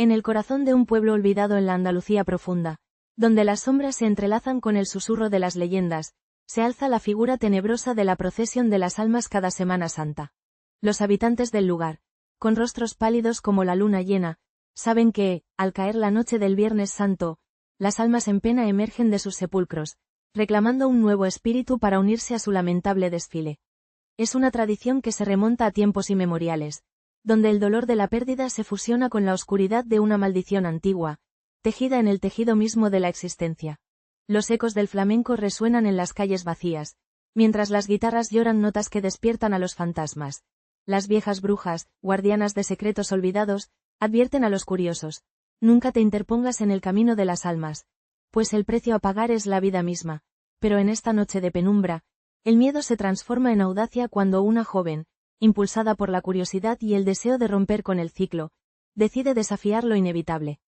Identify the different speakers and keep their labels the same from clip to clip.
Speaker 1: En el corazón de un pueblo olvidado en la Andalucía profunda, donde las sombras se entrelazan con el susurro de las leyendas, se alza la figura tenebrosa de la procesión de las almas cada Semana Santa. Los habitantes del lugar, con rostros pálidos como la luna llena, saben que, al caer la noche del Viernes Santo, las almas en pena emergen de sus sepulcros, reclamando un nuevo espíritu para unirse a su lamentable desfile. Es una tradición que se remonta a tiempos inmemoriales, donde el dolor de la pérdida se fusiona con la oscuridad de una maldición antigua, tejida en el tejido mismo de la existencia. Los ecos del flamenco resuenan en las calles vacías, mientras las guitarras lloran notas que despiertan a los fantasmas. Las viejas brujas, guardianas de secretos olvidados, advierten a los curiosos: nunca te interpongas en el camino de las almas, pues el precio a pagar es la vida misma. Pero en esta noche de penumbra, el miedo se transforma en audacia cuando una joven, impulsada por la curiosidad y el deseo de romper con el ciclo, decide desafiar lo inevitable.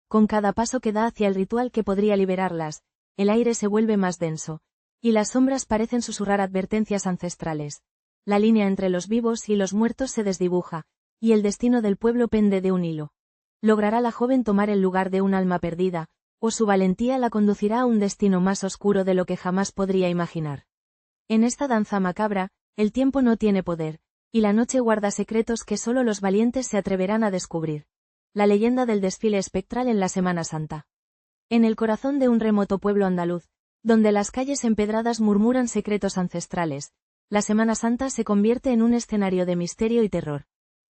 Speaker 1: Con cada paso que da hacia el ritual que podría liberarlas, el aire se vuelve más denso, y las sombras parecen susurrar advertencias ancestrales. La línea entre los vivos y los muertos se desdibuja, y el destino del pueblo pende de un hilo. ¿Logrará la joven tomar el lugar de un alma perdida, o su valentía la conducirá a un destino más oscuro de lo que jamás podría imaginar? En esta danza macabra, el tiempo no tiene poder, y la noche guarda secretos que solo los valientes se atreverán a descubrir. La leyenda del desfile espectral en la Semana Santa. En el corazón de un remoto pueblo andaluz, donde las calles empedradas murmuran secretos ancestrales, la Semana Santa se convierte en un escenario de misterio y terror.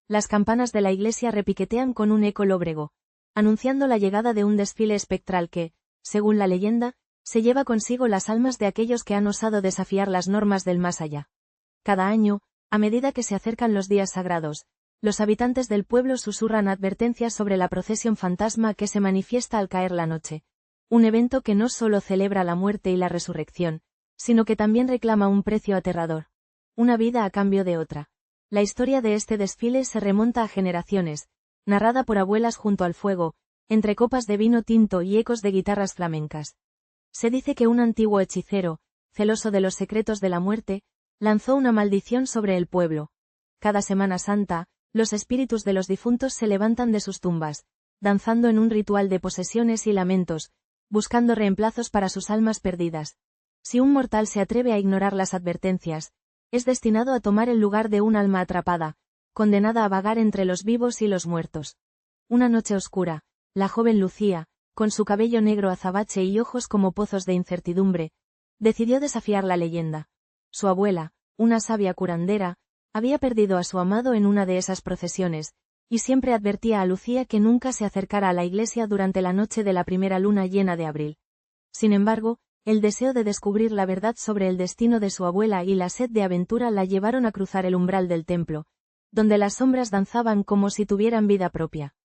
Speaker 1: Las campanas de la iglesia repiquetean con un eco lóbrego, anunciando la llegada de un desfile espectral que, según la leyenda, se lleva consigo las almas de aquellos que han osado desafiar las normas del más allá. Cada año, a medida que se acercan los días sagrados, los habitantes del pueblo susurran advertencias sobre la procesión fantasma que se manifiesta al caer la noche. Un evento que no solo celebra la muerte y la resurrección, sino que también reclama un precio aterrador. Una vida a cambio de otra. La historia de este desfile se remonta a generaciones, narrada por abuelas junto al fuego, entre copas de vino tinto y ecos de guitarras flamencas. Se dice que un antiguo hechicero, celoso de los secretos de la muerte, lanzó una maldición sobre el pueblo. Cada Semana Santa, los espíritus de los difuntos se levantan de sus tumbas, danzando en un ritual de posesiones y lamentos, buscando reemplazos para sus almas perdidas. Si un mortal se atreve a ignorar las advertencias, es destinado a tomar el lugar de un alma atrapada, condenada a vagar entre los vivos y los muertos. Una noche oscura, la joven Lucía, con su cabello negro azabache y ojos como pozos de incertidumbre, decidió desafiar la leyenda. Su abuela, una sabia curandera, había perdido a su amado en una de esas procesiones, y siempre advertía a Lucía que nunca se acercara a la iglesia durante la noche de la primera luna llena de abril. Sin embargo, el deseo de descubrir la verdad sobre el destino de su abuela y la sed de aventura la llevaron a cruzar el umbral del templo, donde las sombras danzaban como si tuvieran vida propia.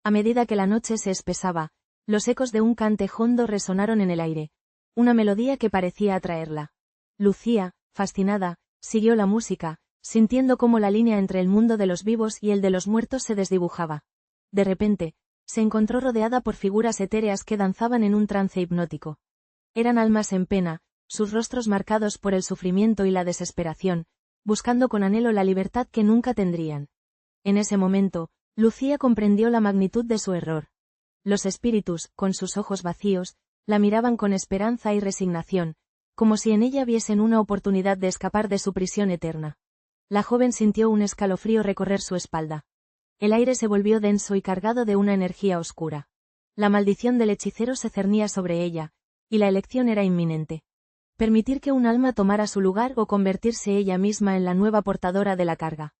Speaker 1: A medida que la noche se espesaba, los ecos de un cante hondo resonaron en el aire, una melodía que parecía atraerla. Lucía, fascinada, siguió la música, sintiendo cómo la línea entre el mundo de los vivos y el de los muertos se desdibujaba. De repente, se encontró rodeada por figuras etéreas que danzaban en un trance hipnótico. Eran almas en pena, sus rostros marcados por el sufrimiento y la desesperación, buscando con anhelo la libertad que nunca tendrían. En ese momento, Lucía comprendió la magnitud de su error. Los espíritus, con sus ojos vacíos, la miraban con esperanza y resignación, como si en ella viesen una oportunidad de escapar de su prisión eterna. La joven sintió un escalofrío recorrer su espalda. El aire se volvió denso y cargado de una energía oscura. La maldición del hechicero se cernía sobre ella, y la elección era inminente. Permitir que un alma tomara su lugar o convertirse ella misma en la nueva portadora de la carga.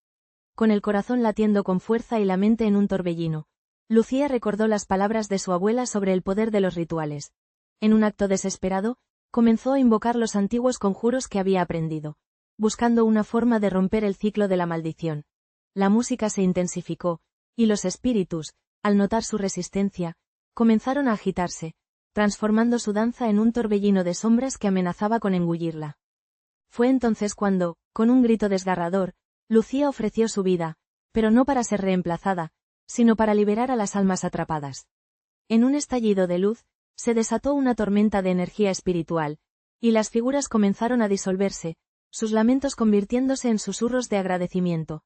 Speaker 1: Con el corazón latiendo con fuerza y la mente en un torbellino, Lucía recordó las palabras de su abuela sobre el poder de los rituales. En un acto desesperado, comenzó a invocar los antiguos conjuros que había aprendido, buscando una forma de romper el ciclo de la maldición. La música se intensificó, y los espíritus, al notar su resistencia, comenzaron a agitarse, transformando su danza en un torbellino de sombras que amenazaba con engullirla. Fue entonces cuando, con un grito desgarrador, Lucía ofreció su vida, pero no para ser reemplazada, sino para liberar a las almas atrapadas. En un estallido de luz, se desató una tormenta de energía espiritual, y las figuras comenzaron a disolverse, sus lamentos convirtiéndose en susurros de agradecimiento.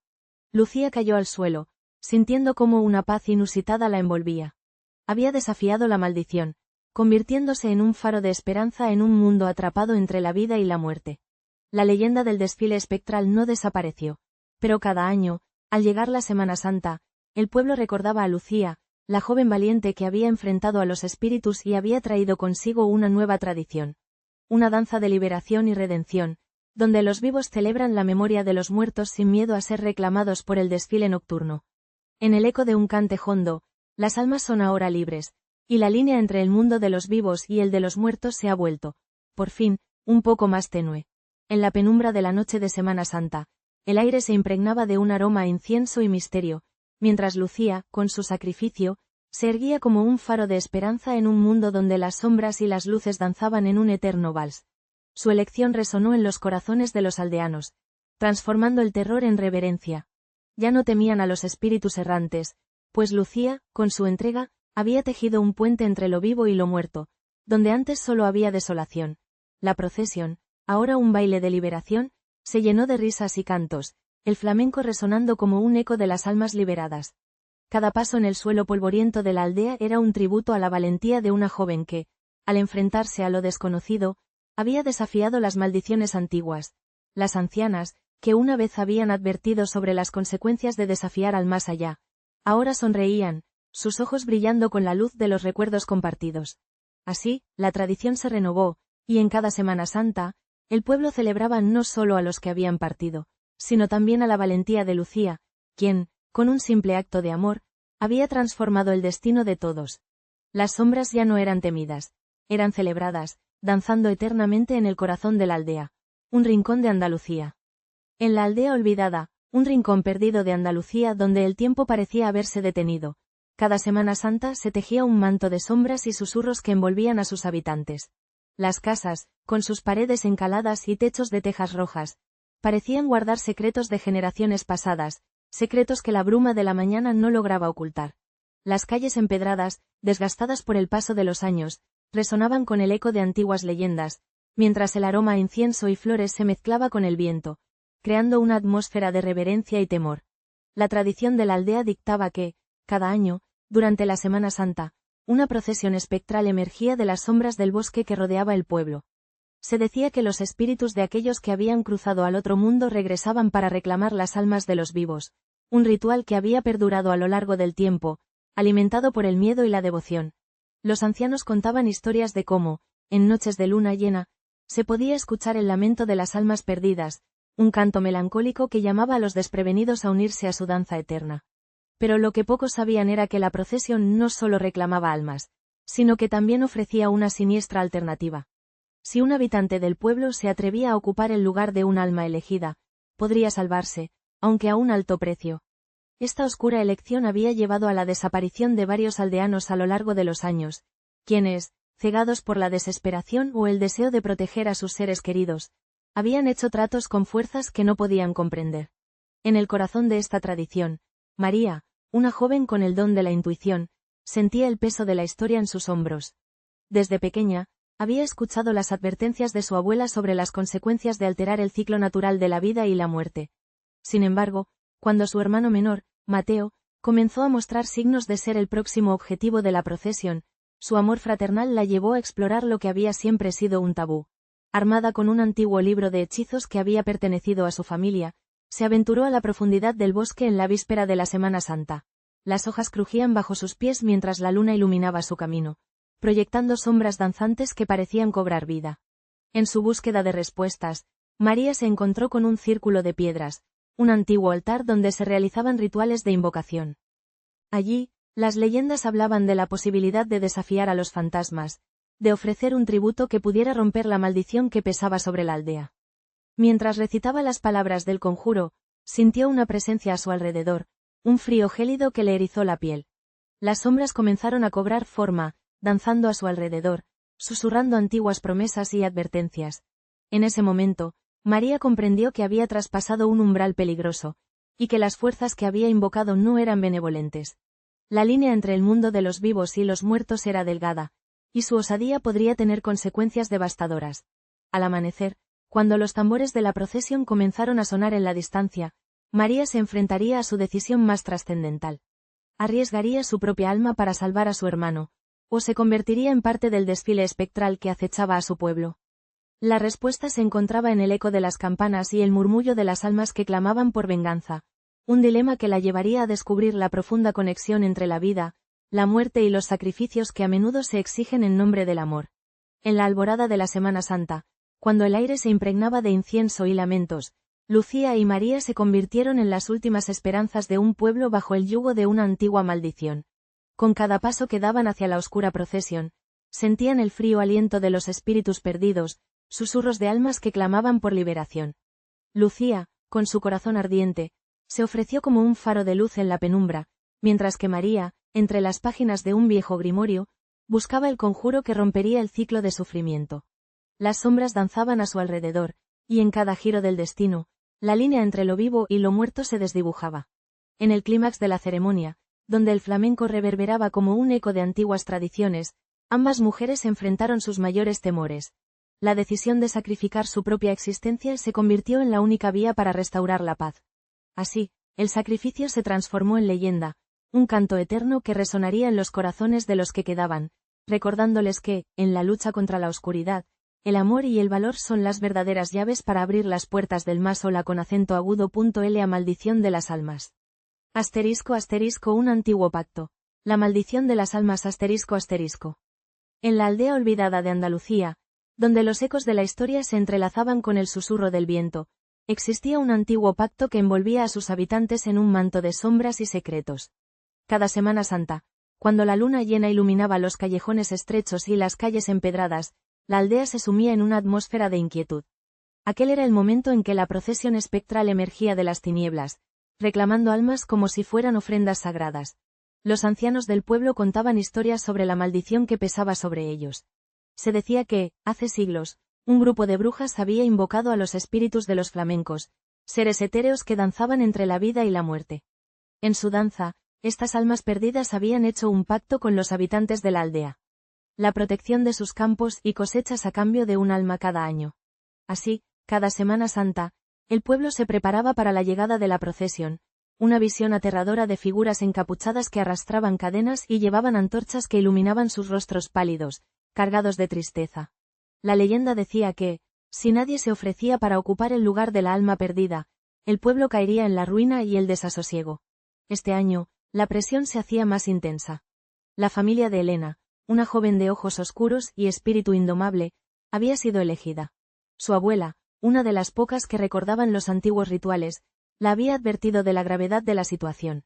Speaker 1: Lucía cayó al suelo, sintiendo cómo una paz inusitada la envolvía. Había desafiado la maldición, convirtiéndose en un faro de esperanza en un mundo atrapado entre la vida y la muerte. La leyenda del desfile espectral no desapareció, pero cada año, al llegar la Semana Santa, el pueblo recordaba a Lucía, la joven valiente que había enfrentado a los espíritus y había traído consigo una nueva tradición. Una danza de liberación y redención, donde los vivos celebran la memoria de los muertos sin miedo a ser reclamados por el desfile nocturno. En el eco de un cante hondo, las almas son ahora libres, y la línea entre el mundo de los vivos y el de los muertos se ha vuelto, por fin, un poco más tenue. En la penumbra de la noche de Semana Santa, el aire se impregnaba de un aroma a incienso y misterio, mientras Lucía, con su sacrificio, se erguía como un faro de esperanza en un mundo donde las sombras y las luces danzaban en un eterno vals. Su elección resonó en los corazones de los aldeanos, transformando el terror en reverencia. Ya no temían a los espíritus errantes, pues Lucía, con su entrega, había tejido un puente entre lo vivo y lo muerto, donde antes solo había desolación. La procesión, ahora un baile de liberación, se llenó de risas y cantos, el flamenco resonando como un eco de las almas liberadas. Cada paso en el suelo polvoriento de la aldea era un tributo a la valentía de una joven que, al enfrentarse a lo desconocido, había desafiado las maldiciones antiguas. Las ancianas, que una vez habían advertido sobre las consecuencias de desafiar al más allá, ahora sonreían, sus ojos brillando con la luz de los recuerdos compartidos. Así, la tradición se renovó, y en cada Semana Santa, el pueblo celebraba no solo a los que habían partido, sino también a la valentía de Lucía, quien, con un simple acto de amor, había transformado el destino de todos. Las sombras ya no eran temidas, eran celebradas, danzando eternamente en el corazón de la aldea, un rincón de Andalucía. En la aldea olvidada, un rincón perdido de Andalucía donde el tiempo parecía haberse detenido, cada Semana Santa se tejía un manto de sombras y susurros que envolvían a sus habitantes. Las casas, con sus paredes encaladas y techos de tejas rojas, parecían guardar secretos de generaciones pasadas, secretos que la bruma de la mañana no lograba ocultar. Las calles empedradas, desgastadas por el paso de los años, resonaban con el eco de antiguas leyendas, mientras el aroma a incienso y flores se mezclaba con el viento, creando una atmósfera de reverencia y temor. La tradición de la aldea dictaba que, cada año, durante la Semana Santa, una procesión espectral emergía de las sombras del bosque que rodeaba el pueblo. Se decía que los espíritus de aquellos que habían cruzado al otro mundo regresaban para reclamar las almas de los vivos, un ritual que había perdurado a lo largo del tiempo, alimentado por el miedo y la devoción. Los ancianos contaban historias de cómo, en noches de luna llena, se podía escuchar el lamento de las almas perdidas, un canto melancólico que llamaba a los desprevenidos a unirse a su danza eterna. Pero lo que pocos sabían era que la procesión no solo reclamaba almas, sino que también ofrecía una siniestra alternativa. Si un habitante del pueblo se atrevía a ocupar el lugar de un alma elegida, podría salvarse, aunque a un alto precio. Esta oscura elección había llevado a la desaparición de varios aldeanos a lo largo de los años, quienes, cegados por la desesperación o el deseo de proteger a sus seres queridos, habían hecho tratos con fuerzas que no podían comprender. En el corazón de esta tradición, María, una joven con el don de la intuición, sentía el peso de la historia en sus hombros. Desde pequeña, había escuchado las advertencias de su abuela sobre las consecuencias de alterar el ciclo natural de la vida y la muerte. Sin embargo, cuando su hermano menor, Mateo, comenzó a mostrar signos de ser el próximo objetivo de la procesión, su amor fraternal la llevó a explorar lo que había siempre sido un tabú. Armada con un antiguo libro de hechizos que había pertenecido a su familia, se aventuró a la profundidad del bosque en la víspera de la Semana Santa. Las hojas crujían bajo sus pies mientras la luna iluminaba su camino, proyectando sombras danzantes que parecían cobrar vida. En su búsqueda de respuestas, María se encontró con un círculo de piedras, un antiguo altar donde se realizaban rituales de invocación. Allí, las leyendas hablaban de la posibilidad de desafiar a los fantasmas, de ofrecer un tributo que pudiera romper la maldición que pesaba sobre la aldea. Mientras recitaba las palabras del conjuro, sintió una presencia a su alrededor, un frío gélido que le erizó la piel. Las sombras comenzaron a cobrar forma, danzando a su alrededor, susurrando antiguas promesas y advertencias. En ese momento, María comprendió que había traspasado un umbral peligroso, y que las fuerzas que había invocado no eran benevolentes. La línea entre el mundo de los vivos y los muertos era delgada, y su osadía podría tener consecuencias devastadoras. Al amanecer, cuando los tambores de la procesión comenzaron a sonar en la distancia, María se enfrentaría a su decisión más trascendental. ¿Arriesgaría su propia alma para salvar a su hermano, o se convertiría en parte del desfile espectral que acechaba a su pueblo? La respuesta se encontraba en el eco de las campanas y el murmullo de las almas que clamaban por venganza, un dilema que la llevaría a descubrir la profunda conexión entre la vida, la muerte y los sacrificios que a menudo se exigen en nombre del amor. En la alborada de la Semana Santa, cuando el aire se impregnaba de incienso y lamentos, Lucía y María se convirtieron en las últimas esperanzas de un pueblo bajo el yugo de una antigua maldición. Con cada paso que daban hacia la oscura procesión, sentían el frío aliento de los espíritus perdidos, susurros de almas que clamaban por liberación. Lucía, con su corazón ardiente, se ofreció como un faro de luz en la penumbra, mientras que María, entre las páginas de un viejo grimorio, buscaba el conjuro que rompería el ciclo de sufrimiento. Las sombras danzaban a su alrededor, y en cada giro del destino, la línea entre lo vivo y lo muerto se desdibujaba. En el clímax de la ceremonia, donde el flamenco reverberaba como un eco de antiguas tradiciones, ambas mujeres enfrentaron sus mayores temores. La decisión de sacrificar su propia existencia se convirtió en la única vía para restaurar la paz. Así, el sacrificio se transformó en leyenda, un canto eterno que resonaría en los corazones de los que quedaban, recordándoles que, en la lucha contra la oscuridad, el amor y el valor son las verdaderas llaves para abrir las puertas del más hola con acento agudo. L. A maldición de las almas. Un antiguo pacto. La maldición de las almas. En la aldea olvidada de Andalucía, donde los ecos de la historia se entrelazaban con el susurro del viento, existía un antiguo pacto que envolvía a sus habitantes en un manto de sombras y secretos. Cada Semana Santa, cuando la luna llena iluminaba los callejones estrechos y las calles empedradas, la aldea se sumía en una atmósfera de inquietud. Aquel era el momento en que la procesión espectral emergía de las tinieblas, reclamando almas como si fueran ofrendas sagradas. Los ancianos del pueblo contaban historias sobre la maldición que pesaba sobre ellos. Se decía que, hace siglos, un grupo de brujas había invocado a los espíritus de los flamencos, seres etéreos que danzaban entre la vida y la muerte. En su danza, estas almas perdidas habían hecho un pacto con los habitantes de la aldea. La protección de sus campos y cosechas a cambio de un alma cada año. Así, cada Semana Santa, el pueblo se preparaba para la llegada de la procesión, una visión aterradora de figuras encapuchadas que arrastraban cadenas y llevaban antorchas que iluminaban sus rostros pálidos, cargados de tristeza. La leyenda decía que, si nadie se ofrecía para ocupar el lugar de la alma perdida, el pueblo caería en la ruina y el desasosiego. Este año, la presión se hacía más intensa. La familia de Elena, una joven de ojos oscuros y espíritu indomable, había sido elegida. Su abuela, una de las pocas que recordaban los antiguos rituales, la había advertido de la gravedad de la situación.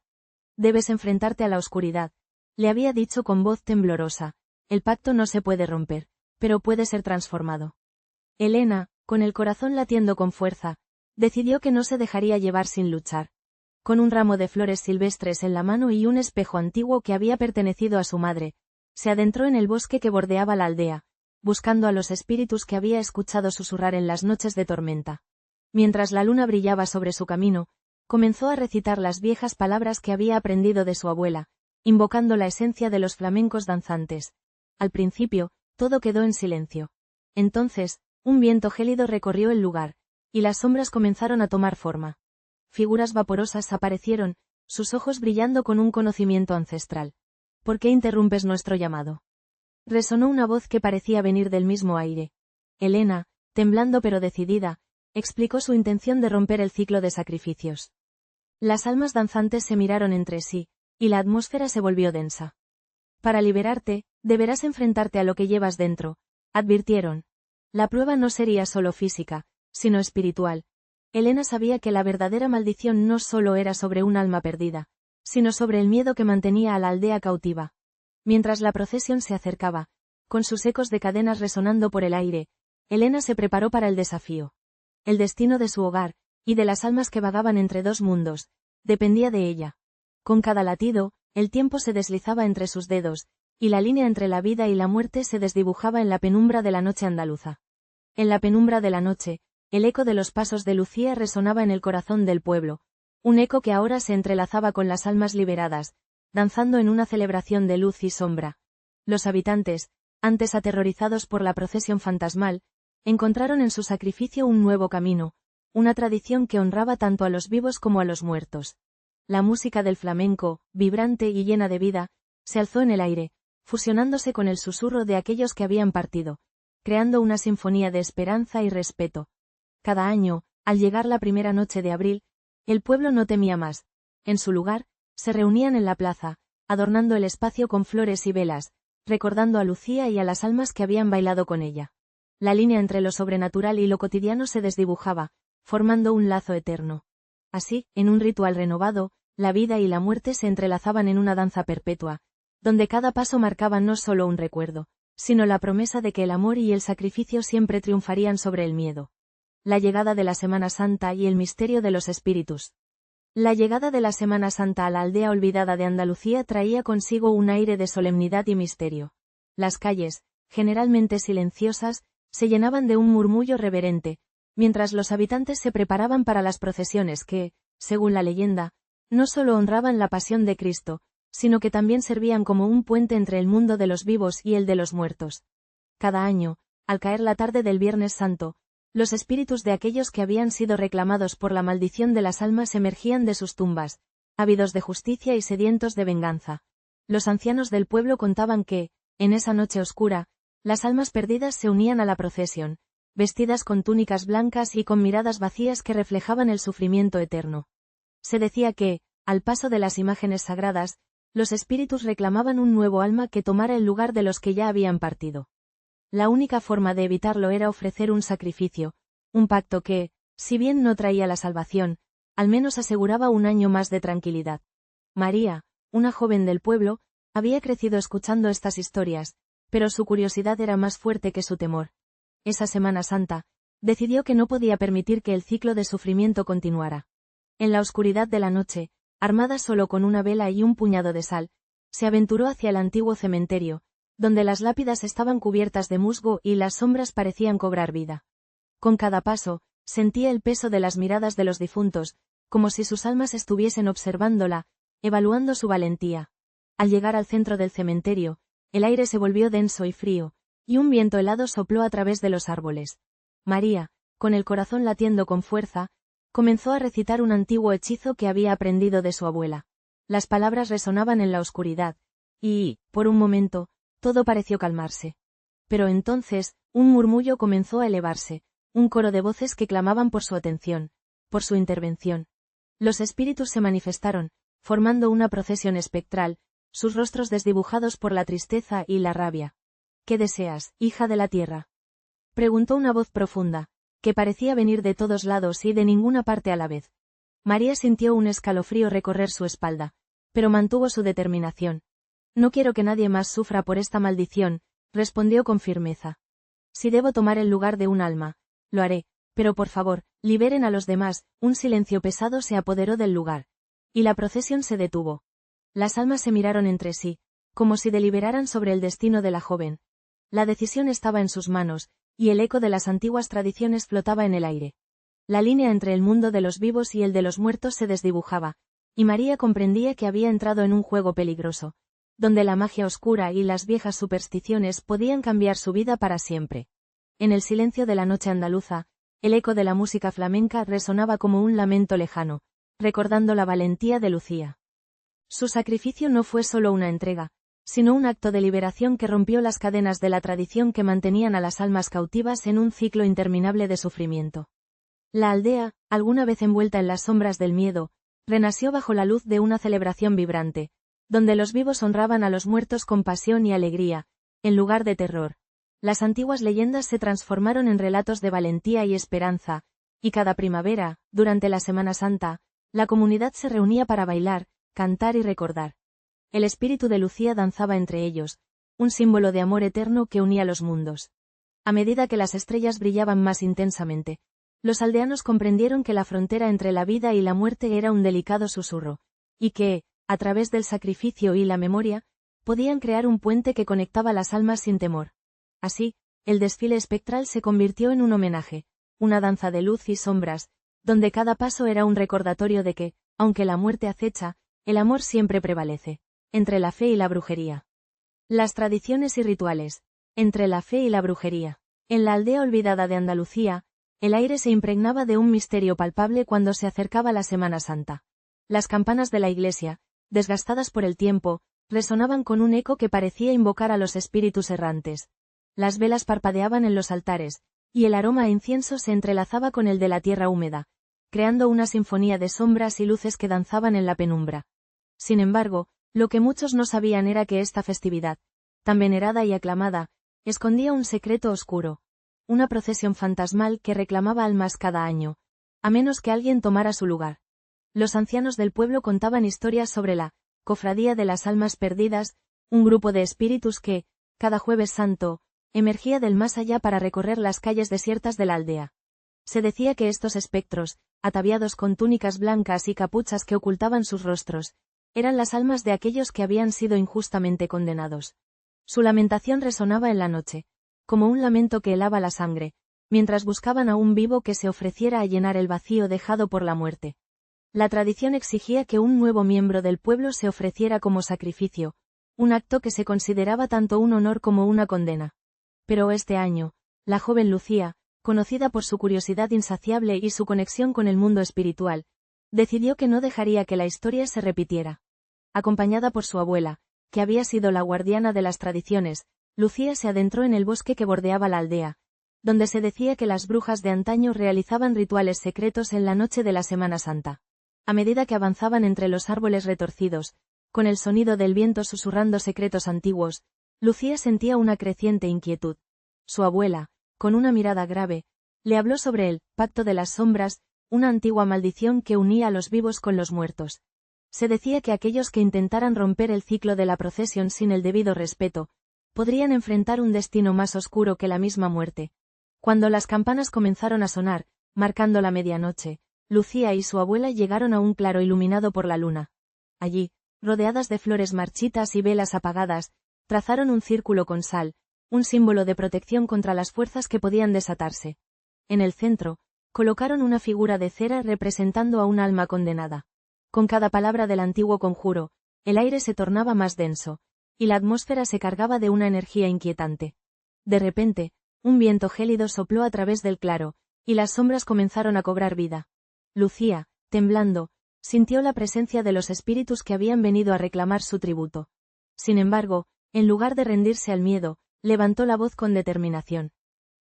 Speaker 1: Debes enfrentarte a la oscuridad, le había dicho con voz temblorosa, el pacto no se puede romper, pero puede ser transformado. Elena, con el corazón latiendo con fuerza, decidió que no se dejaría llevar sin luchar. Con un ramo de flores silvestres en la mano y un espejo antiguo que había pertenecido a su madre, se adentró en el bosque que bordeaba la aldea, buscando a los espíritus que había escuchado susurrar en las noches de tormenta. Mientras la luna brillaba sobre su camino, comenzó a recitar las viejas palabras que había aprendido de su abuela, invocando la esencia de los flamencos danzantes. Al principio, todo quedó en silencio. Entonces, un viento gélido recorrió el lugar, y las sombras comenzaron a tomar forma. Figuras vaporosas aparecieron, sus ojos brillando con un conocimiento ancestral. ¿Por qué interrumpes nuestro llamado? Resonó una voz que parecía venir del mismo aire. Elena, temblando pero decidida, explicó su intención de romper el ciclo de sacrificios. Las almas danzantes se miraron entre sí, y la atmósfera se volvió densa. Para liberarte, deberás enfrentarte a lo que llevas dentro, advirtieron. La prueba no sería solo física, sino espiritual. Elena sabía que la verdadera maldición no solo era sobre un alma perdida, sino sobre el miedo que mantenía a la aldea cautiva. Mientras la procesión se acercaba, con sus ecos de cadenas resonando por el aire, Elena se preparó para el desafío. El destino de su hogar, y de las almas que vagaban entre dos mundos, dependía de ella. Con cada latido, el tiempo se deslizaba entre sus dedos, y la línea entre la vida y la muerte se desdibujaba en la penumbra de la noche andaluza. En la penumbra de la noche, el eco de los pasos de Lucía resonaba en el corazón del pueblo, un eco que ahora se entrelazaba con las almas liberadas, danzando en una celebración de luz y sombra. Los habitantes, antes aterrorizados por la procesión fantasmal, encontraron en su sacrificio un nuevo camino, una tradición que honraba tanto a los vivos como a los muertos. La música del flamenco, vibrante y llena de vida, se alzó en el aire, fusionándose con el susurro de aquellos que habían partido, creando una sinfonía de esperanza y respeto. Cada año, al llegar la primera noche de abril, el pueblo no temía más. En su lugar, se reunían en la plaza, adornando el espacio con flores y velas, recordando a Lucía y a las almas que habían bailado con ella. La línea entre lo sobrenatural y lo cotidiano se desdibujaba, formando un lazo eterno. Así, en un ritual renovado, la vida y la muerte se entrelazaban en una danza perpetua, donde cada paso marcaba no solo un recuerdo, sino la promesa de que el amor y el sacrificio siempre triunfarían sobre el miedo. La llegada de la Semana Santa y el misterio de los espíritus. La llegada de la Semana Santa a la aldea olvidada de Andalucía traía consigo un aire de solemnidad y misterio. Las calles, generalmente silenciosas, se llenaban de un murmullo reverente, mientras los habitantes se preparaban para las procesiones que, según la leyenda, no solo honraban la pasión de Cristo, sino que también servían como un puente entre el mundo de los vivos y el de los muertos. Cada año, al caer la tarde del Viernes Santo, los espíritus de aquellos que habían sido reclamados por la maldición de las almas emergían de sus tumbas, ávidos de justicia y sedientos de venganza. Los ancianos del pueblo contaban que, en esa noche oscura, las almas perdidas se unían a la procesión, vestidas con túnicas blancas y con miradas vacías que reflejaban el sufrimiento eterno. Se decía que, al paso de las imágenes sagradas, los espíritus reclamaban un nuevo alma que tomara el lugar de los que ya habían partido. La única forma de evitarlo era ofrecer un sacrificio, un pacto que, si bien no traía la salvación, al menos aseguraba un año más de tranquilidad. María, una joven del pueblo, había crecido escuchando estas historias, pero su curiosidad era más fuerte que su temor. Esa Semana Santa, decidió que no podía permitir que el ciclo de sufrimiento continuara. En la oscuridad de la noche, armada solo con una vela y un puñado de sal, se aventuró hacia el antiguo cementerio, donde las lápidas estaban cubiertas de musgo y las sombras parecían cobrar vida. Con cada paso, sentía el peso de las miradas de los difuntos, como si sus almas estuviesen observándola, evaluando su valentía. Al llegar al centro del cementerio, el aire se volvió denso y frío, y un viento helado sopló a través de los árboles. María, con el corazón latiendo con fuerza, comenzó a recitar un antiguo hechizo que había aprendido de su abuela. Las palabras resonaban en la oscuridad, y, por un momento, todo pareció calmarse. Pero entonces, un murmullo comenzó a elevarse, un coro de voces que clamaban por su atención, por su intervención. Los espíritus se manifestaron, formando una procesión espectral, sus rostros desdibujados por la tristeza y la rabia. ¿Qué deseas, hija de la tierra?, preguntó una voz profunda, que parecía venir de todos lados y de ninguna parte a la vez. María sintió un escalofrío recorrer su espalda, pero mantuvo su determinación. No quiero que nadie más sufra por esta maldición, respondió con firmeza. Si debo tomar el lugar de un alma, lo haré, pero por favor, liberen a los demás. Un silencio pesado se apoderó del lugar. Y la procesión se detuvo. Las almas se miraron entre sí, como si deliberaran sobre el destino de la joven. La decisión estaba en sus manos, y el eco de las antiguas tradiciones flotaba en el aire. La línea entre el mundo de los vivos y el de los muertos se desdibujaba, y María comprendía que había entrado en un juego peligroso, donde la magia oscura y las viejas supersticiones podían cambiar su vida para siempre. En el silencio de la noche andaluza, el eco de la música flamenca resonaba como un lamento lejano, recordando la valentía de Lucía. Su sacrificio no fue solo una entrega, sino un acto de liberación que rompió las cadenas de la tradición que mantenían a las almas cautivas en un ciclo interminable de sufrimiento. La aldea, alguna vez envuelta en las sombras del miedo, renació bajo la luz de una celebración vibrante, donde los vivos honraban a los muertos con pasión y alegría, en lugar de terror. Las antiguas leyendas se transformaron en relatos de valentía y esperanza, y cada primavera, durante la Semana Santa, la comunidad se reunía para bailar, cantar y recordar. El espíritu de Lucía danzaba entre ellos, un símbolo de amor eterno que unía los mundos. A medida que las estrellas brillaban más intensamente, los aldeanos comprendieron que la frontera entre la vida y la muerte era un delicado susurro, y que, a través del sacrificio y la memoria, podían crear un puente que conectaba las almas sin temor. Así, el desfile espectral se convirtió en un homenaje, una danza de luz y sombras, donde cada paso era un recordatorio de que, aunque la muerte acecha, el amor siempre prevalece. Entre la fe y la brujería. Las tradiciones y rituales. Entre la fe y la brujería. En la aldea olvidada de Andalucía, El aire se impregnaba de un misterio palpable cuando se acercaba la Semana Santa. Las campanas de la iglesia, desgastadas por el tiempo, resonaban con un eco que parecía invocar a los espíritus errantes. Las velas parpadeaban en los altares, y el aroma a incienso se entrelazaba con el de la tierra húmeda, creando una sinfonía de sombras y luces que danzaban en la penumbra. Sin embargo, lo que muchos no sabían era que esta festividad, tan venerada y aclamada, escondía un secreto oscuro. Una procesión fantasmal que reclamaba almas cada año, a menos que alguien tomara su lugar. Los ancianos del pueblo contaban historias sobre la Cofradía de las Almas Perdidas, un grupo de espíritus que, cada Jueves Santo, emergía del más allá para recorrer las calles desiertas de la aldea. Se decía que estos espectros, ataviados con túnicas blancas y capuchas que ocultaban sus rostros, eran las almas de aquellos que habían sido injustamente condenados. Su lamentación resonaba en la noche, como un lamento que helaba la sangre, mientras buscaban a un vivo que se ofreciera a llenar el vacío dejado por la muerte. La tradición exigía que un nuevo miembro del pueblo se ofreciera como sacrificio, un acto que se consideraba tanto un honor como una condena. Pero este año, la joven Lucía, conocida por su curiosidad insaciable y su conexión con el mundo espiritual, decidió que no dejaría que la historia se repitiera. Acompañada por su abuela, que había sido la guardiana de las tradiciones, Lucía se adentró en el bosque que bordeaba la aldea, donde se decía que las brujas de antaño realizaban rituales secretos en la noche de la Semana Santa. A medida que avanzaban entre los árboles retorcidos, con el sonido del viento susurrando secretos antiguos, Lucía sentía una creciente inquietud. Su abuela, con una mirada grave, le habló sobre el pacto de las sombras, una antigua maldición que unía a los vivos con los muertos. Se decía que aquellos que intentaran romper el ciclo de la procesión sin el debido respeto, podrían enfrentar un destino más oscuro que la misma muerte. Cuando las campanas comenzaron a sonar, marcando la medianoche, Lucía y su abuela llegaron a un claro iluminado por la luna. Allí, rodeadas de flores marchitas y velas apagadas, trazaron un círculo con sal, un símbolo de protección contra las fuerzas que podían desatarse. En el centro, colocaron una figura de cera representando a un alma condenada. Con cada palabra del antiguo conjuro, el aire se tornaba más denso, y la atmósfera se cargaba de una energía inquietante. De repente, un viento gélido sopló a través del claro, y las sombras comenzaron a cobrar vida. Lucía, temblando, sintió la presencia de los espíritus que habían venido a reclamar su tributo. Sin embargo, en lugar de rendirse al miedo, levantó la voz con determinación.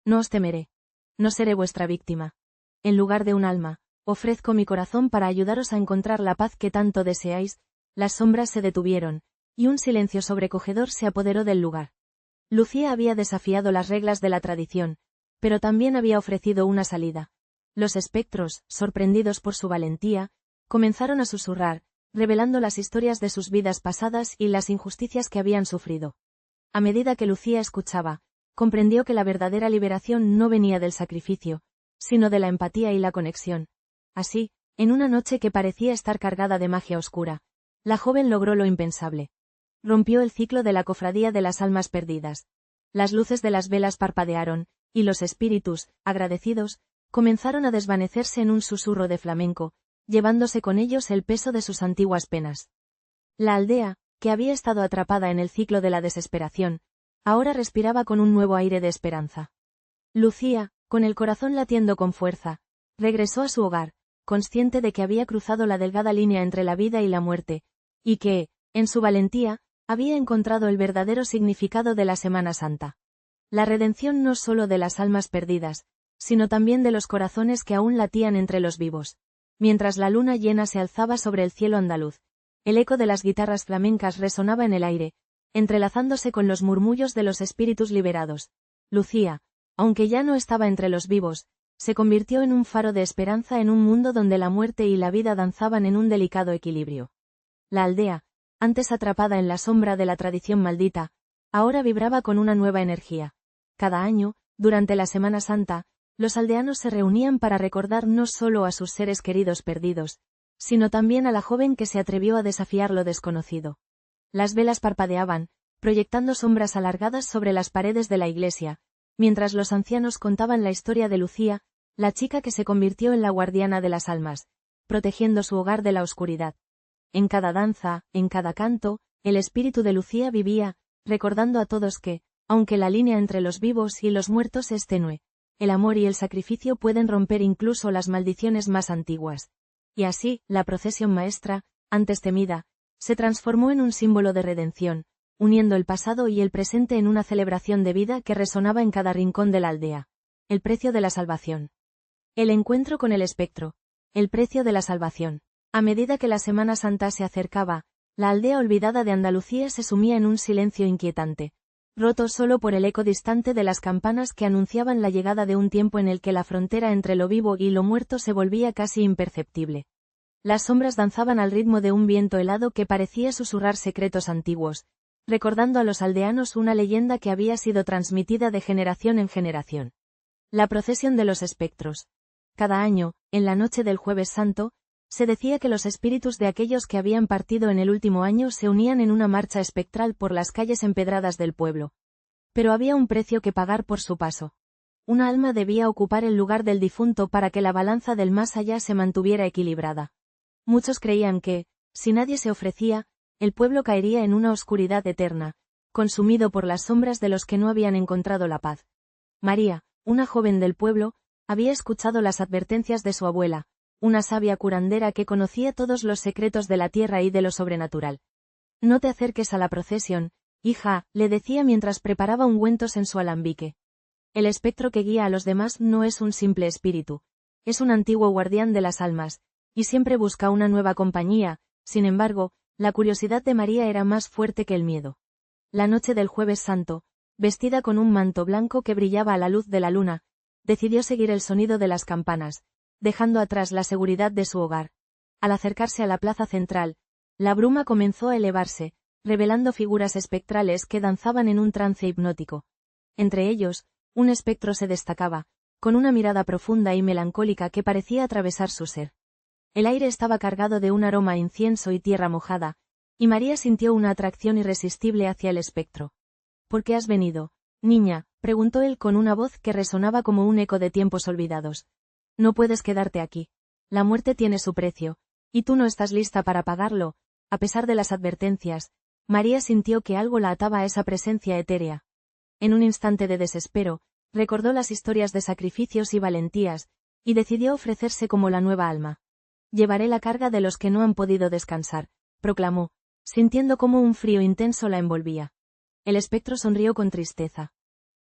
Speaker 1: No os temeré. No seré vuestra víctima. En lugar de un alma, ofrezco mi corazón para ayudaros a encontrar la paz que tanto deseáis. Las sombras se detuvieron, y un silencio sobrecogedor se apoderó del lugar. Lucía había desafiado las reglas de la tradición, pero también había ofrecido una salida. Los espectros, sorprendidos por su valentía, comenzaron a susurrar, revelando las historias de sus vidas pasadas y las injusticias que habían sufrido. A medida que Lucía escuchaba, comprendió que la verdadera liberación no venía del sacrificio, sino de la empatía y la conexión. Así, en una noche que parecía estar cargada de magia oscura, la joven logró lo impensable. Rompió el ciclo de la cofradía de las almas perdidas. Las luces de las velas parpadearon, y los espíritus, agradecidos, comenzaron a desvanecerse en un susurro de flamenco, llevándose con ellos el peso de sus antiguas penas. La aldea, que había estado atrapada en el ciclo de la desesperación, ahora respiraba con un nuevo aire de esperanza. Lucía, con el corazón latiendo con fuerza, regresó a su hogar, consciente de que había cruzado la delgada línea entre la vida y la muerte, y que, en su valentía, había encontrado el verdadero significado de la Semana Santa. La redención no solo de las almas perdidas, sino también de los corazones que aún latían entre los vivos. Mientras la luna llena se alzaba sobre el cielo andaluz, el eco de las guitarras flamencas resonaba en el aire, entrelazándose con los murmullos de los espíritus liberados. Lucía, aunque ya no estaba entre los vivos, se convirtió en un faro de esperanza en un mundo donde la muerte y la vida danzaban en un delicado equilibrio. La aldea, antes atrapada en la sombra de la tradición maldita, ahora vibraba con una nueva energía. Cada año, durante la Semana Santa, los aldeanos se reunían para recordar no solo a sus seres queridos perdidos, sino también a la joven que se atrevió a desafiar lo desconocido. Las velas parpadeaban, proyectando sombras alargadas sobre las paredes de la iglesia, mientras los ancianos contaban la historia de Lucía, la chica que se convirtió en la guardiana de las almas, protegiendo su hogar de la oscuridad. En cada danza, en cada canto, el espíritu de Lucía vivía, recordando a todos que, aunque la línea entre los vivos y los muertos es tenue, el amor y el sacrificio pueden romper incluso las maldiciones más antiguas. Y así, la procesión maestra, antes temida, se transformó en un símbolo de redención, uniendo el pasado y el presente en una celebración de vida que resonaba en cada rincón de la aldea. El precio de la salvación. El encuentro con el espectro. El precio de la salvación. A medida que la Semana Santa se acercaba, la aldea olvidada de Andalucía se sumía en un silencio inquietante, roto solo por el eco distante de las campanas que anunciaban la llegada de un tiempo en el que la frontera entre lo vivo y lo muerto se volvía casi imperceptible. Las sombras danzaban al ritmo de un viento helado que parecía susurrar secretos antiguos, recordando a los aldeanos una leyenda que había sido transmitida de generación en generación. La procesión de los espectros. Cada año, en la noche del Jueves Santo, se decía que los espíritus de aquellos que habían partido en el último año se unían en una marcha espectral por las calles empedradas del pueblo. Pero había un precio que pagar por su paso. Una alma debía ocupar el lugar del difunto para que la balanza del más allá se mantuviera equilibrada. Muchos creían que, si nadie se ofrecía, el pueblo caería en una oscuridad eterna, consumido por las sombras de los que no habían encontrado la paz. María, una joven del pueblo, había escuchado las advertencias de su abuela, una sabia curandera que conocía todos los secretos de la tierra y de lo sobrenatural. No te acerques a la procesión, hija, le decía mientras preparaba ungüentos en su alambique. El espectro que guía a los demás no es un simple espíritu, es un antiguo guardián de las almas, y siempre busca una nueva compañía. Sin embargo, la curiosidad de María era más fuerte que el miedo. La noche del Jueves Santo, vestida con un manto blanco que brillaba a la luz de la luna, decidió seguir el sonido de las campanas, dejando atrás la seguridad de su hogar. Al acercarse a la plaza central, la bruma comenzó a elevarse, revelando figuras espectrales que danzaban en un trance hipnótico. Entre ellos, un espectro se destacaba, con una mirada profunda y melancólica que parecía atravesar su ser. El aire estaba cargado de un aroma a incienso y tierra mojada, y María sintió una atracción irresistible hacia el espectro. ¿Por qué has venido, niña?, preguntó él con una voz que resonaba como un eco de tiempos olvidados. No puedes quedarte aquí. La muerte tiene su precio, y tú no estás lista para pagarlo. A pesar de las advertencias, María sintió que algo la ataba a esa presencia etérea. En un instante de desespero, recordó las historias de sacrificios y valentías, y decidió ofrecerse como la nueva alma. Llevaré la carga de los que no han podido descansar, proclamó, sintiendo cómo un frío intenso la envolvía. El espectro sonrió con tristeza.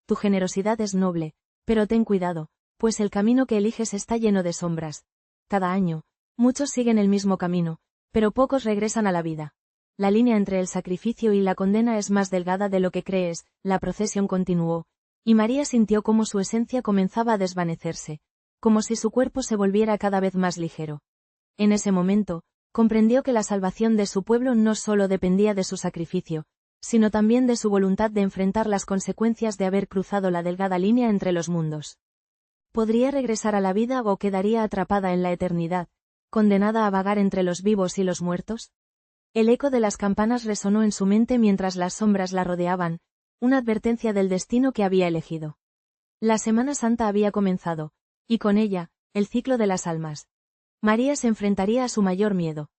Speaker 1: Tu generosidad es noble, pero ten cuidado, pues el camino que eliges está lleno de sombras. Cada año, muchos siguen el mismo camino, pero pocos regresan a la vida. La línea entre el sacrificio y la condena es más delgada de lo que crees. La procesión continuó, y María sintió cómo su esencia comenzaba a desvanecerse, como si su cuerpo se volviera cada vez más ligero. En ese momento, comprendió que la salvación de su pueblo no solo dependía de su sacrificio, sino también de su voluntad de enfrentar las consecuencias de haber cruzado la delgada línea entre los mundos. ¿Podría regresar a la vida o quedaría atrapada en la eternidad, condenada a vagar entre los vivos y los muertos? El eco de las campanas resonó en su mente mientras las sombras la rodeaban, una advertencia del destino que había elegido. La Semana Santa había comenzado, y con ella, el ciclo de las almas. María se enfrentaría a su mayor miedo.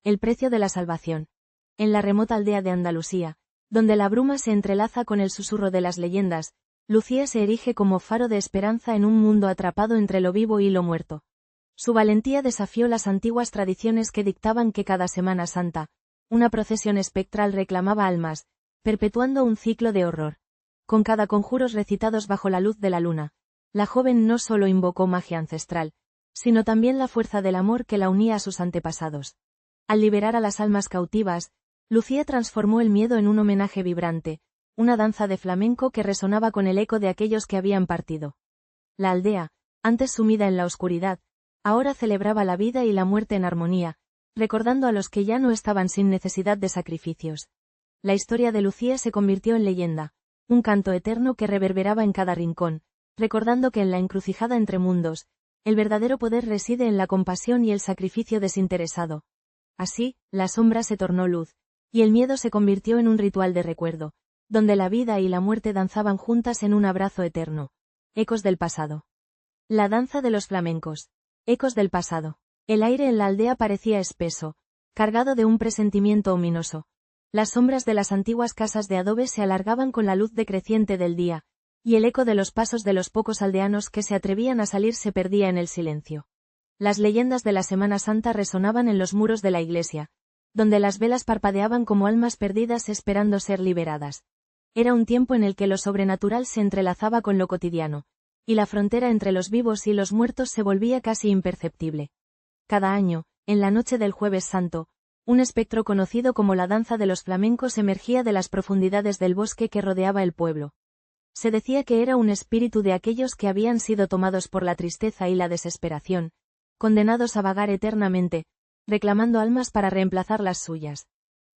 Speaker 1: El precio de la salvación. En la remota aldea de Andalucía, donde la bruma se entrelaza con el susurro de las leyendas, Lucía se erige como faro de esperanza en un mundo atrapado entre lo vivo y lo muerto. Su valentía desafió las antiguas tradiciones que dictaban que cada Semana Santa, una procesión espectral reclamaba almas, perpetuando un ciclo de horror. Con cada conjuros recitados bajo la luz de la luna, la joven no solo invocó magia ancestral, sino también la fuerza del amor que la unía a sus antepasados. Al liberar a las almas cautivas, Lucía transformó el miedo en un homenaje vibrante, una danza de flamenco que resonaba con el eco de aquellos que habían partido. La aldea, antes sumida en la oscuridad, ahora celebraba la vida y la muerte en armonía, recordando a los que ya no estaban sin necesidad de sacrificios. La historia de Lucía se convirtió en leyenda, un canto eterno que reverberaba en cada rincón, recordando que en la encrucijada entre mundos, el verdadero poder reside en la compasión y el sacrificio desinteresado. Así, la sombra se tornó luz, y el miedo se convirtió en un ritual de recuerdo, donde la vida y la muerte danzaban juntas en un abrazo eterno. Ecos del pasado. La danza de los flamencos. Ecos del pasado. El aire en la aldea parecía espeso, cargado de un presentimiento ominoso. Las sombras de las antiguas casas de adobe se alargaban con la luz decreciente del día, y el eco de los pasos de los pocos aldeanos que se atrevían a salir se perdía en el silencio. Las leyendas de la Semana Santa resonaban en los muros de la iglesia, donde las velas parpadeaban como almas perdidas esperando ser liberadas. Era un tiempo en el que lo sobrenatural se entrelazaba con lo cotidiano, y la frontera entre los vivos y los muertos se volvía casi imperceptible. Cada año, en la noche del Jueves Santo, un espectro conocido como la danza de los flamencos emergía de las profundidades del bosque que rodeaba el pueblo. Se decía que era un espíritu de aquellos que habían sido tomados por la tristeza y la desesperación, condenados a vagar eternamente, reclamando almas para reemplazar las suyas.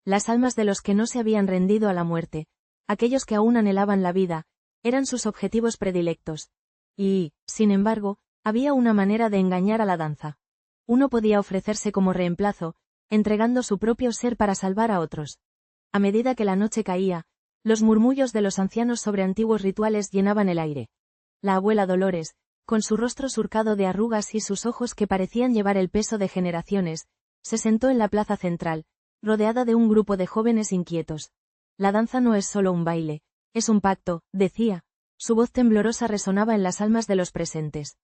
Speaker 1: Las almas de los que no se habían rendido a la muerte, aquellos que aún anhelaban la vida, eran sus objetivos predilectos. Y, sin embargo, había una manera de engañar a la danza. Uno podía ofrecerse como reemplazo, entregando su propio ser para salvar a otros. A medida que la noche caía, los murmullos de los ancianos sobre antiguos rituales llenaban el aire. La abuela Dolores, con su rostro surcado de arrugas y sus ojos que parecían llevar el peso de generaciones, se sentó en la plaza central, rodeada de un grupo de jóvenes inquietos. La danza no es solo un baile, es un pacto, decía. Su voz temblorosa resonaba en las almas de los presentes.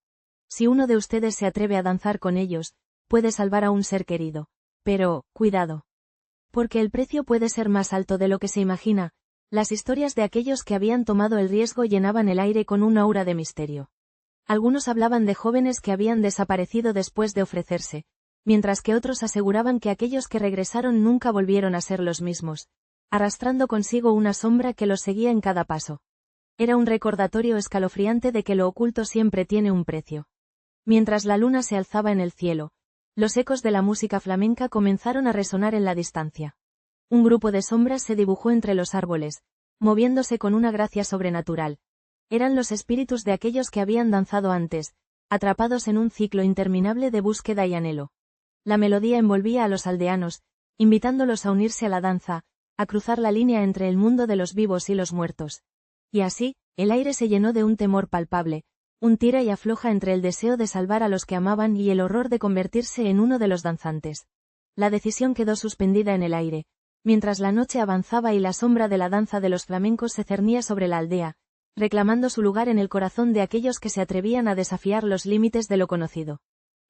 Speaker 1: Si uno de ustedes se atreve a danzar con ellos, puede salvar a un ser querido. Pero, cuidado. Porque el precio puede ser más alto de lo que se imagina. Las historias de aquellos que habían tomado el riesgo llenaban el aire con un aura de misterio. Algunos hablaban de jóvenes que habían desaparecido después de ofrecerse, mientras que otros aseguraban que aquellos que regresaron nunca volvieron a ser los mismos, arrastrando consigo una sombra que los seguía en cada paso. Era un recordatorio escalofriante de que lo oculto siempre tiene un precio. Mientras la luna se alzaba en el cielo, los ecos de la música flamenca comenzaron a resonar en la distancia. Un grupo de sombras se dibujó entre los árboles, moviéndose con una gracia sobrenatural. Eran los espíritus de aquellos que habían danzado antes, atrapados en un ciclo interminable de búsqueda y anhelo. La melodía envolvía a los aldeanos, invitándolos a unirse a la danza, a cruzar la línea entre el mundo de los vivos y los muertos. Y así, el aire se llenó de un temor palpable, un tira y afloja entre el deseo de salvar a los que amaban y el horror de convertirse en uno de los danzantes. La decisión quedó suspendida en el aire, mientras la noche avanzaba y la sombra de la danza de los flamencos se cernía sobre la aldea, reclamando su lugar en el corazón de aquellos que se atrevían a desafiar los límites de lo conocido.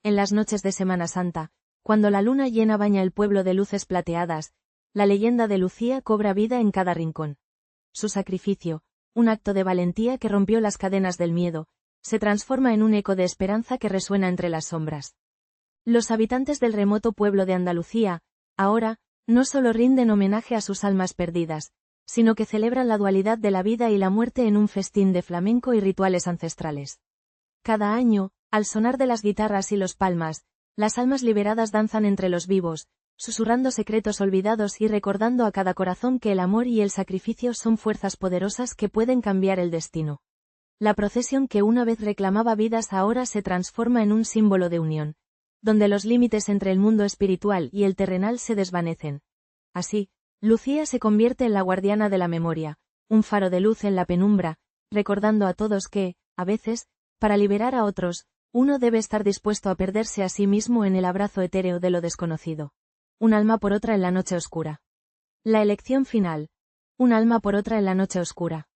Speaker 1: En las noches de Semana Santa, cuando la luna llena baña el pueblo de luces plateadas, la leyenda de Lucía cobra vida en cada rincón. Su sacrificio, un acto de valentía que rompió las cadenas del miedo, se transforma en un eco de esperanza que resuena entre las sombras. Los habitantes del remoto pueblo de Andalucía, ahora, no solo rinden homenaje a sus almas perdidas, sino que celebran la dualidad de la vida y la muerte en un festín de flamenco y rituales ancestrales. Cada año, al sonar de las guitarras y los palmas, las almas liberadas danzan entre los vivos, susurrando secretos olvidados y recordando a cada corazón que el amor y el sacrificio son fuerzas poderosas que pueden cambiar el destino. La procesión que una vez reclamaba vidas ahora se transforma en un símbolo de unión, donde los límites entre el mundo espiritual y el terrenal se desvanecen. Así, Lucía se convierte en la guardiana de la memoria, un faro de luz en la penumbra, recordando a todos que, a veces, para liberar a otros, uno debe estar dispuesto a perderse a sí mismo en el abrazo etéreo de lo desconocido. Un alma por otra en la noche oscura. La elección final. Un alma por otra en la noche oscura.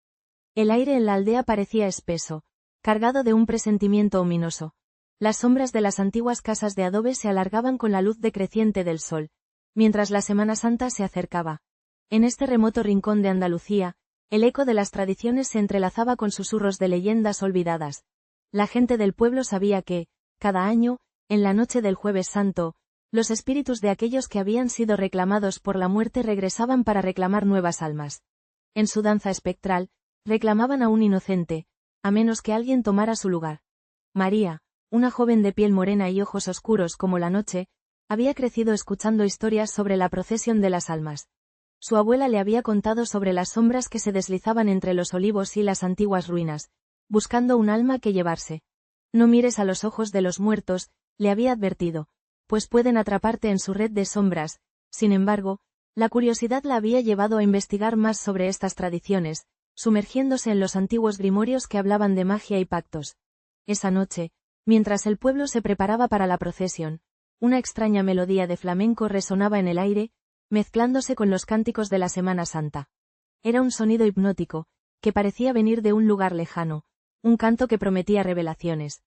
Speaker 1: El aire en la aldea parecía espeso, cargado de un presentimiento ominoso. Las sombras de las antiguas casas de adobe se alargaban con la luz decreciente del sol, mientras la Semana Santa se acercaba. En este remoto rincón de Andalucía, el eco de las tradiciones se entrelazaba con susurros de leyendas olvidadas. La gente del pueblo sabía que, cada año, en la noche del Jueves Santo, los espíritus de aquellos que habían sido reclamados por la muerte regresaban para reclamar nuevas almas. En su danza espectral, reclamaban a un inocente, a menos que alguien tomara su lugar. María, una joven de piel morena y ojos oscuros como la noche, había crecido escuchando historias sobre la procesión de las almas. Su abuela le había contado sobre las sombras que se deslizaban entre los olivos y las antiguas ruinas, buscando un alma que llevarse. No mires a los ojos de los muertos, le había advertido, pues pueden atraparte en su red de sombras. Sin embargo, la curiosidad la había llevado a investigar más sobre estas tradiciones, sumergiéndose en los antiguos grimorios que hablaban de magia y pactos. Esa noche, mientras el pueblo se preparaba para la procesión, una extraña melodía de flamenco resonaba en el aire, mezclándose con los cánticos de la Semana Santa. Era un sonido hipnótico, que parecía venir de un lugar lejano, un canto que prometía revelaciones.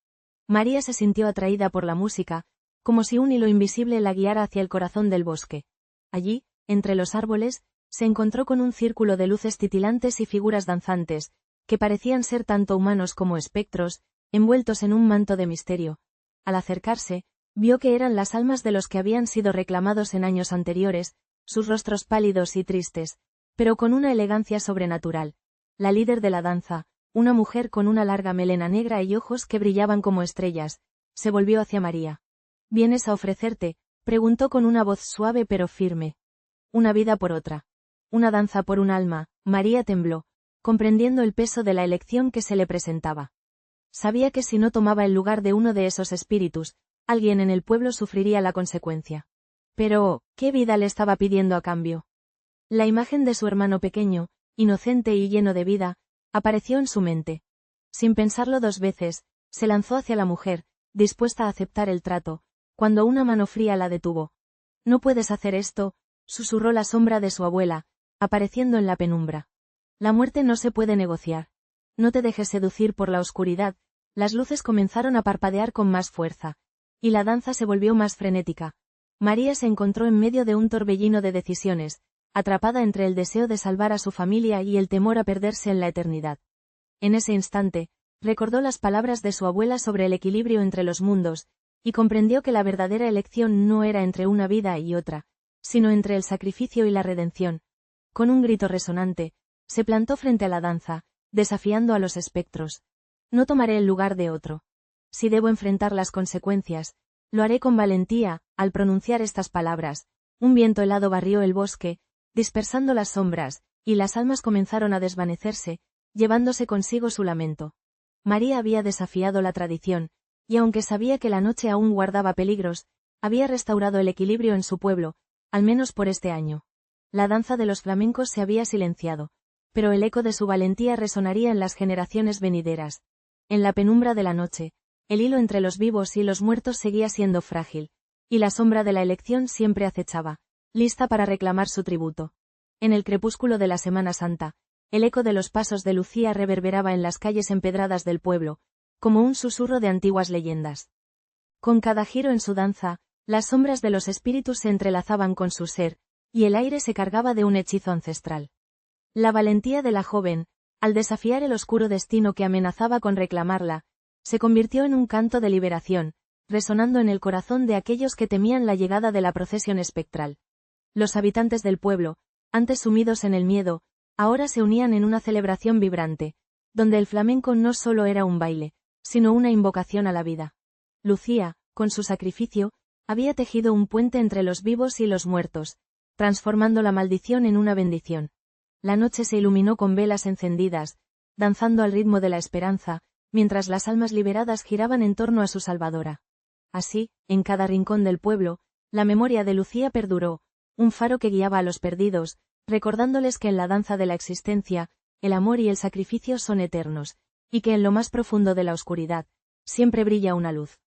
Speaker 1: María se sintió atraída por la música, como si un hilo invisible la guiara hacia el corazón del bosque. Allí, entre los árboles, se encontró con un círculo de luces titilantes y figuras danzantes, que parecían ser tanto humanos como espectros, envueltos en un manto de misterio. Al acercarse, vio que eran las almas de los que habían sido reclamados en años anteriores, sus rostros pálidos y tristes, pero con una elegancia sobrenatural. La líder de la danza, una mujer con una larga melena negra y ojos que brillaban como estrellas, se volvió hacia María. «¿Vienes a ofrecerte?», preguntó con una voz suave pero firme. «Una vida por otra. Una danza por un alma». María tembló, comprendiendo el peso de la elección que se le presentaba. Sabía que si no tomaba el lugar de uno de esos espíritus, alguien en el pueblo sufriría la consecuencia. Pero, ¿qué vida le estaba pidiendo a cambio? La imagen de su hermano pequeño, inocente y lleno de vida, apareció en su mente. Sin pensarlo dos veces, se lanzó hacia la mujer, dispuesta a aceptar el trato, cuando una mano fría la detuvo. «No puedes hacer esto», susurró la sombra de su abuela, apareciendo en la penumbra. «La muerte no se puede negociar. No te dejes seducir por la oscuridad». Las luces comenzaron a parpadear con más fuerza, y la danza se volvió más frenética. María se encontró en medio de un torbellino de decisiones, atrapada entre el deseo de salvar a su familia y el temor a perderse en la eternidad. En ese instante, recordó las palabras de su abuela sobre el equilibrio entre los mundos, y comprendió que la verdadera elección no era entre una vida y otra, sino entre el sacrificio y la redención. Con un grito resonante, se plantó frente a la danza, desafiando a los espectros. «No tomaré el lugar de otro. Si debo enfrentar las consecuencias, lo haré con valentía». Al pronunciar estas palabras, un viento helado barrió el bosque, dispersando las sombras, y las almas comenzaron a desvanecerse, llevándose consigo su lamento. María había desafiado la tradición, y aunque sabía que la noche aún guardaba peligros, había restaurado el equilibrio en su pueblo, al menos por este año. La danza de los flamencos se había silenciado, pero el eco de su valentía resonaría en las generaciones venideras. En la penumbra de la noche, el hilo entre los vivos y los muertos seguía siendo frágil, y la sombra de la elección siempre acechaba, lista para reclamar su tributo. En el crepúsculo de la Semana Santa, el eco de los pasos de Lucía reverberaba en las calles empedradas del pueblo, como un susurro de antiguas leyendas. Con cada giro en su danza, las sombras de los espíritus se entrelazaban con su ser, y el aire se cargaba de un hechizo ancestral. La valentía de la joven, al desafiar el oscuro destino que amenazaba con reclamarla, se convirtió en un canto de liberación, resonando en el corazón de aquellos que temían la llegada de la procesión espectral. Los habitantes del pueblo, antes sumidos en el miedo, ahora se unían en una celebración vibrante, donde el flamenco no solo era un baile, sino una invocación a la vida. Lucía, con su sacrificio, había tejido un puente entre los vivos y los muertos, transformando la maldición en una bendición. La noche se iluminó con velas encendidas, danzando al ritmo de la esperanza, mientras las almas liberadas giraban en torno a su salvadora. Así, en cada rincón del pueblo, la memoria de Lucía perduró, un faro que guiaba a los perdidos, recordándoles que en la danza de la existencia, el amor y el sacrificio son eternos, y que en lo más profundo de la oscuridad, siempre brilla una luz.